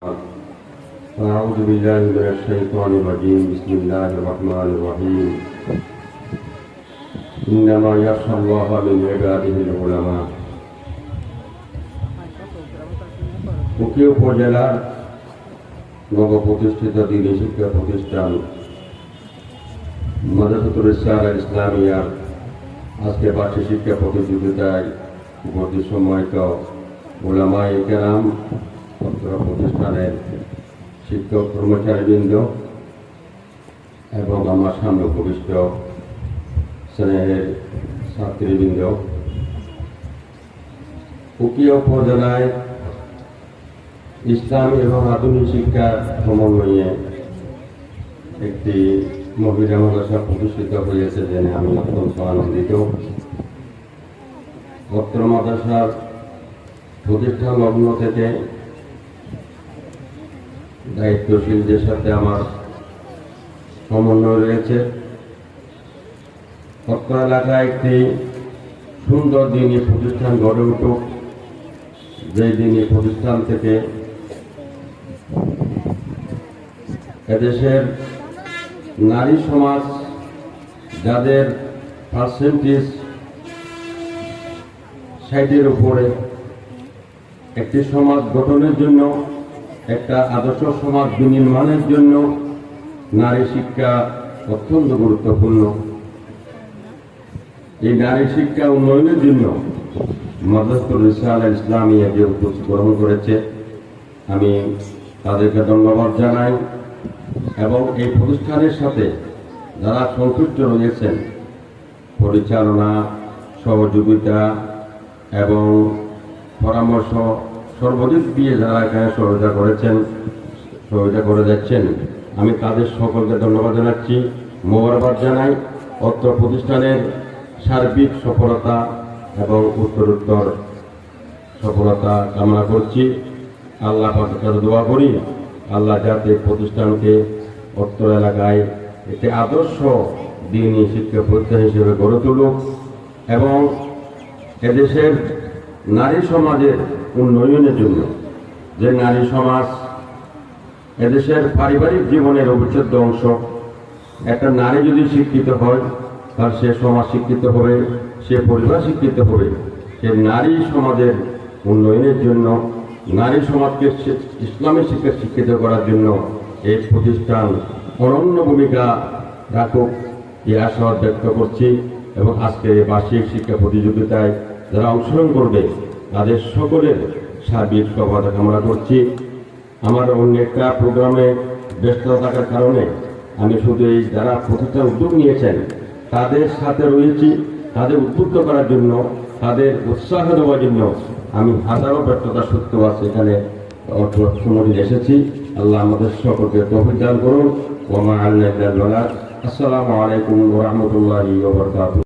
أعوذ بالله من الشيطان الرجيم بسم الله الرحمن الرحيم إنما يخشى الله من عباده العلماء উকিল উপজেলার নবপ্রতিষ্ঠিত দ্বীনি শিক্ষা প্রতিষ্ঠান মাদ্রাসাতুর রিসালা ইসলামিয়ার আজকে বার্ষিক শিক্ষা প্রতিযোগিতায় উপস্থিত সম্মানিত উলামায়ে কেরাম, প্রতিষ্ঠানের শিক্ষক কর্মচারীবৃন্দ এবং আমার সামনে উপবিষ্ট স্নেহের ছাত্রীবৃন্দ, উকিয়া উপজেলায় ইসলাম এবং আধুনিক শিক্ষার সমন্বয়ে একটি মহিলা মাদ্রাসা প্রতিষ্ঠিত হয়েছে জেনে আমি অত্যন্ত আনন্দিত। অত্র মাদ্রাসার প্রতিষ্ঠা লগ্ন থেকে দায়িত্বশীলদের সাথে আমার সমন্বয় রয়েছে। অত্র এলাকায় একটি সুন্দর দ্বীনি প্রতিষ্ঠান গড়ে উঠুক, যে দ্বীনি প্রতিষ্ঠান থেকে এদেশের নারী সমাজ, যাদের পার্সেন্টেজ 60-এর উপরে, একটি সমাজ গঠনের জন্য, একটা আদর্শ সমাজ বিনির্মাণের জন্য নারী শিক্ষা অত্যন্ত গুরুত্বপূর্ণ। এই নারী শিক্ষা উন্নয়নের জন্য মাদ্রাসাতুর রিসালা ইসলামিয়া যে উদ্যোগ গ্রহণ করেছে, আমি তাদেরকে ধন্যবাদ জানাই এবং এই প্রতিষ্ঠানের সাথে যারা সংশ্লিষ্ট রয়েছেন, পরিচালনা, সহযোগিতা এবং পরামর্শ সর্বদিক দিয়ে যারা এখানে সহযোগিতা করে যাচ্ছেন, আমি তাদের সকলকে ধন্যবাদ জানাচ্ছি, মোবারকবাদ জানাই। অত্র প্রতিষ্ঠানের সার্বিক সফলতা এবং উত্তরোত্তর সফলতা কামনা করছি। আল্লাহ পাকের কাছে দোয়া করি, আল্লাহ যাতে প্রতিষ্ঠানকে অত্র এলাকায় একটি আদর্শ দ্বীনি শিক্ষা প্রতিষ্ঠান হিসেবে গড়ে তুলুক এবং এদেশের নারী সমাজের উন্নয়নের জন্য, যে নারী সমাজ এদেশের পারিবারিক জীবনের অবিচ্ছেদ্য অংশ। একটা নারী যদি শিক্ষিত হয়, তার সে সমাজ শিক্ষিত হবে, সে পরিবার শিক্ষিত হবে। সে নারী সমাজের উন্নয়নের জন্য, নারী সমাজকে ইসলামী শিক্ষা শিক্ষিত করার জন্য এই প্রতিষ্ঠান অনন্য ভূমিকা রাখুক, এই আশাবাদ ব্যক্ত করছি এবং আজকে এই বার্ষিক শিক্ষা প্রতিযোগিতায় যারা অংশগ্রহণ করবে তাদের সকলের সার্বিক সফলতা কামনা করছি। আমার অন্য একটা প্রোগ্রামে ব্যস্ততা থাকার কারণে আমি শুধু এই যারা প্রতিষ্ঠান উদ্যোগ নিয়েছেন তাদের সাথে রয়েছি, তাদের উদ্বুদ্ধ করার জন্য, তাদের উৎসাহ দেওয়ার জন্য আমি হাজারো ব্যর্থতা সত্ত্বেও আছে এখানে সময় এসেছি। আল্লাহ আমাদের সকলকে তৌফিক দান করুন। ওয়া মা আলাইনা ইল্লাল বালাগ। আসসালামু আলাইকুম ওয়া রাহমাতুল্লাহি ওয়া বারাকাতুহু।